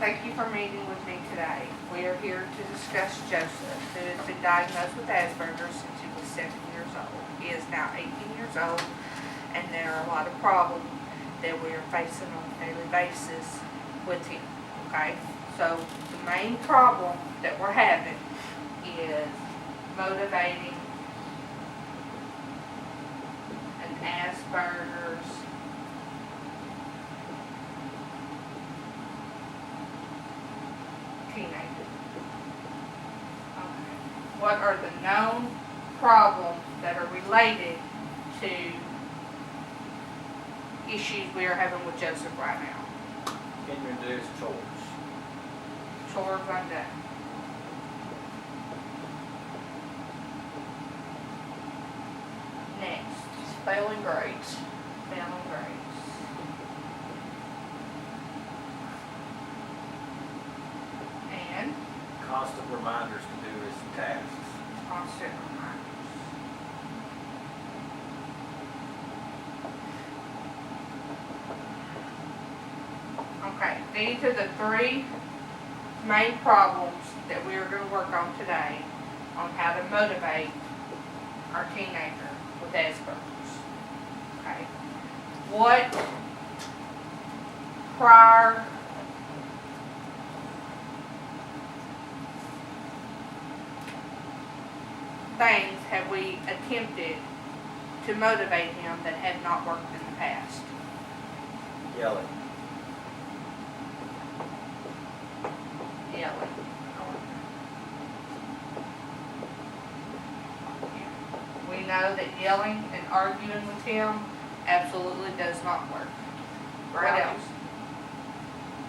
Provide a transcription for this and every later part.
Thank you for meeting with me today. We are here to discuss Joseph, who has been diagnosed with Aspergers since he was 7 years old. He is now 18 years old, and there are a lot of problems that we are facing on a daily basis with him, okay? So the main problem that we're having is motivating an Asperger's teenager. Okay. What are the known problems that are related to issues we are having with Joseph right now? Can you do his chores? Chores undone. Next, Failing grades. failing grades. And Constant reminders to do his tasks. constant reminders. Okay, these are the three main problems that we are going to work on today on how to motivate our teenager with Asperger's. Okay, what prior things have we attempted to motivate him that have not worked in the past? Yelling. Yelling. We know that yelling and arguing with him absolutely does not work. What else?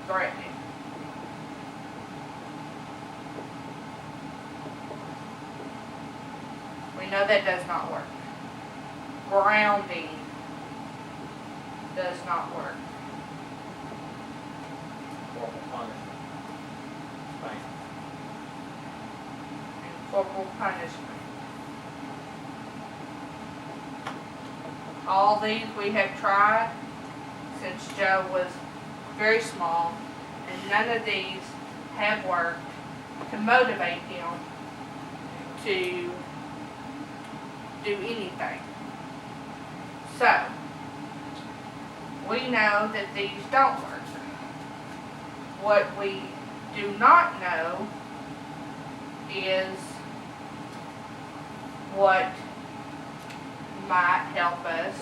Threatening. We know that does not work. Grounding does not work. Corporal punishment. Spanking. And corporal punishment. All these we have tried since Joe was very small, and none of these have worked to motivate him to do anything. So, we know that these don't work. What we do not know is what might help us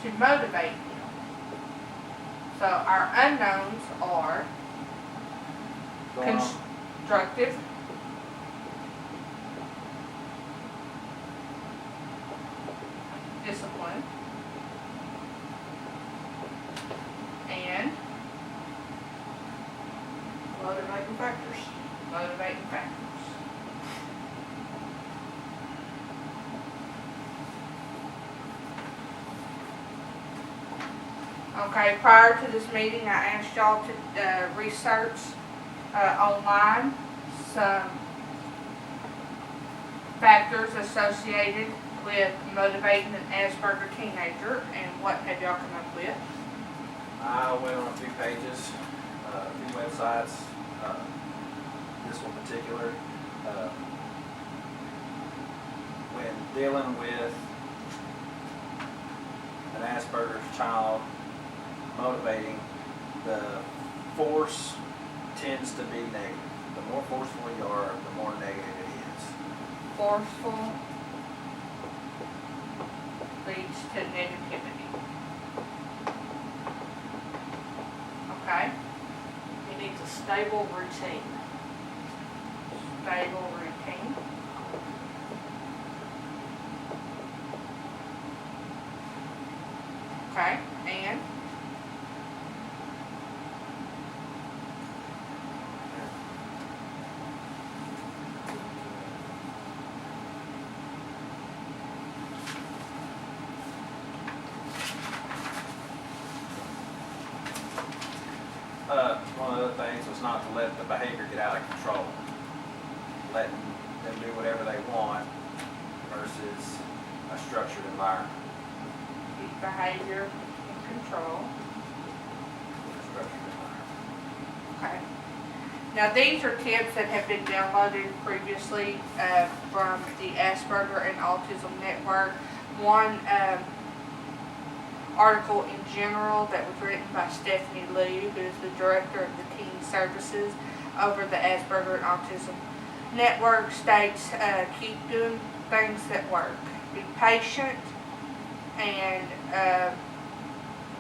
to motivate him. So our unknowns are Going on. constructive, discipline, and Motivating factors. motivating factors. Okay, prior to this meeting, I asked y'all to research online some factors associated with motivating an Asperger teenager, and what have y'all come up with? I went on a few pages, a few websites, this one particular. When dealing with an Asperger's child, motivating, the force tends to be negative. The more forceful you are, the more negative it is. Forceful leads to negativity. Okay? He needs a stable routine. Stable routine. Okay, and one of the other things was not to let the behavior get out of control. Letting them do whatever they want versus a structured environment. keep behavior in control. Structured environment. Okay. Now, these are tips that have been downloaded previously from the Asperger and Autism Network. One article in general that was written by Stephanie Liu, who is the director of the Teen Services over the Asperger and Autism Network, states, keep doing things that work. Be patient and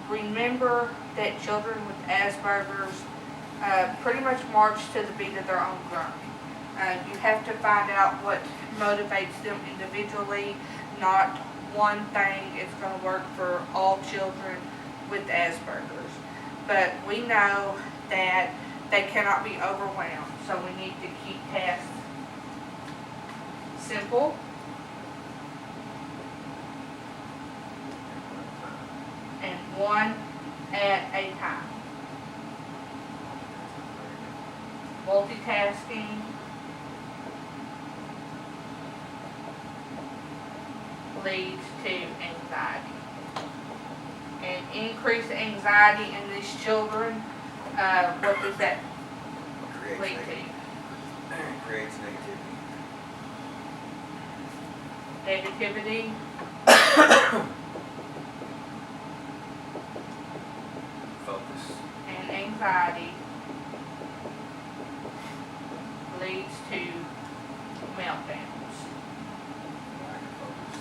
remember that children with Asperger's pretty much march to the beat of their own drum. You have to find out what motivates them individually. Not one thing is going to work for all children with Asperger's. But we know that they cannot be overwhelmed, so we need to keep tasks simple and one at a time. Multitasking leads to anxiety. And increased anxiety in these children, what does that lead to? Creates negativity. Negativity Focus. and anxiety leads to meltdowns Lack of focus.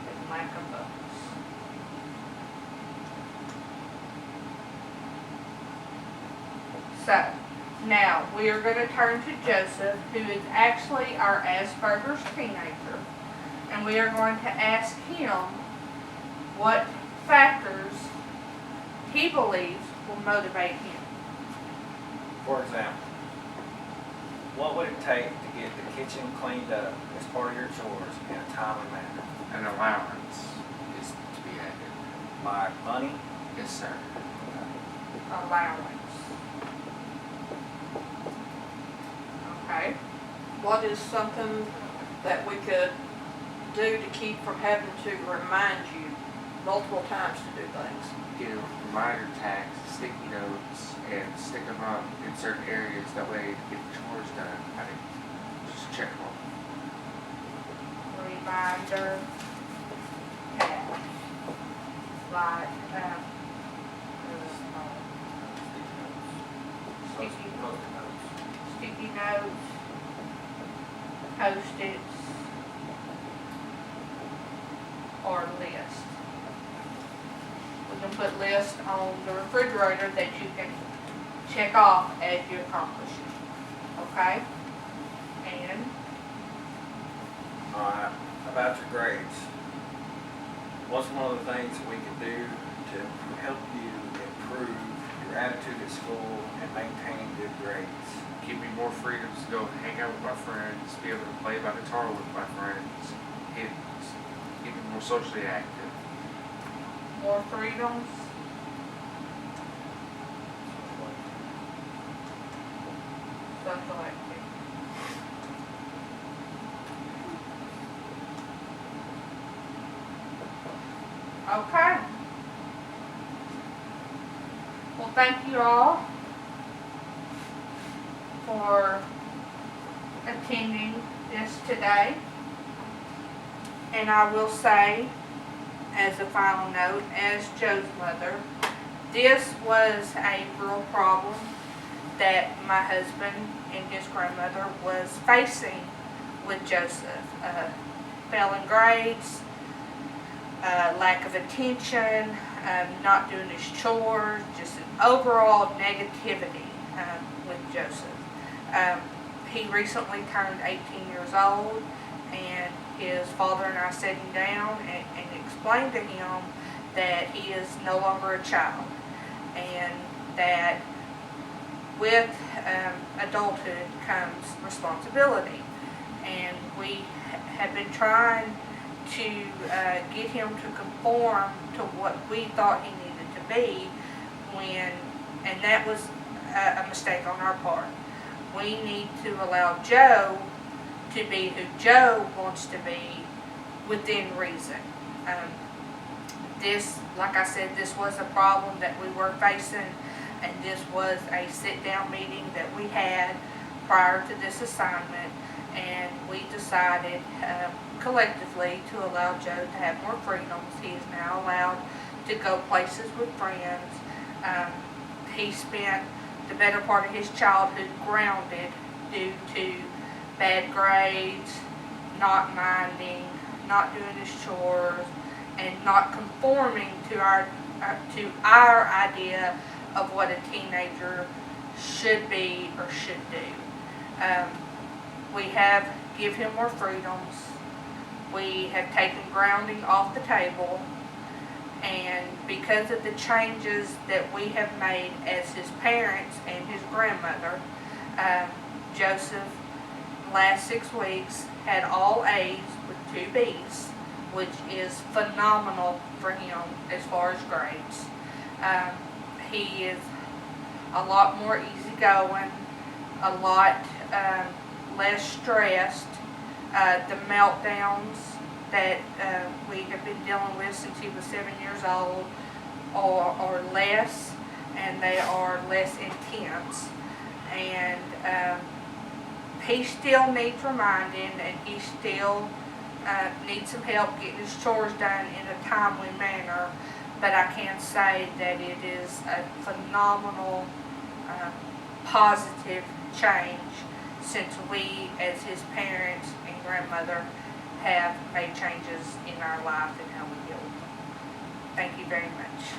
and lack of focus. So, now we are going to turn to Joseph, who is actually our Asperger's teenager, and we are going to ask him what factors he believes will motivate him. For example, what would it take to get the kitchen cleaned up as part of your chores in a timely manner? An allowance is to be added. Like money? Yes, sir. Allowance. Okay. What is something that we could do to keep from having to remind you multiple times to do things? Get a reminder tags, sticky notes, and stick them up in certain areas. That way, to get the chores done, I can just check them. Reminder task. Like, sticky notes, Post-its, or list. We can put lists on the refrigerator that you can check off as you accomplish it. Okay? And Alright, about your grades. What's one of the things that we can do to help you improve your attitude at school and maintain good grades? Give me more freedoms to go hang out with my friends, be able to play my guitar with my friends, get me more socially active. more freedoms. Social activity. Okay. Well, thank you all for attending this today. And I will say, as a final note, as Joe's mother, this was a real problem that my husband and his grandmother was facing with Joseph. Failing grades, lack of attention, not doing his chores, just an overall negativity with Joseph. He recently turned 18 years old, and his father and I sat him down and explained to him that he is no longer a child, and that with adulthood comes responsibility. And we have been trying to get him to conform to what we thought he needed to be, and that was a mistake on our part. We need to allow Joe to be who Joe wants to be within reason. This, like I said, this was a problem that we were facing And this was a sit-down meeting that we had prior to this assignment, and we decided collectively to allow Joe to have more freedoms. He is now allowed to go places with friends. He spent the better part of his childhood grounded due to bad grades, not minding, not doing his chores, and not conforming to our idea of what a teenager should be or should do. We have give him more freedoms. We have taken grounding off the table, and because of the changes that we have made as his parents and his grandmother, Joseph, last 6 weeks, had all A's with 2 B's, which is phenomenal for him as far as grades. He is a lot more easygoing, a lot less stressed. The meltdowns that we have been dealing with since he was 7 years old are less, and they are less intense. And he still needs reminding, and he still needs some help getting his chores done in a timely manner. But I can say that it is a phenomenal positive change since we, as his parents and grandmother, have made changes in our life and how we deal with them. Thank you very much.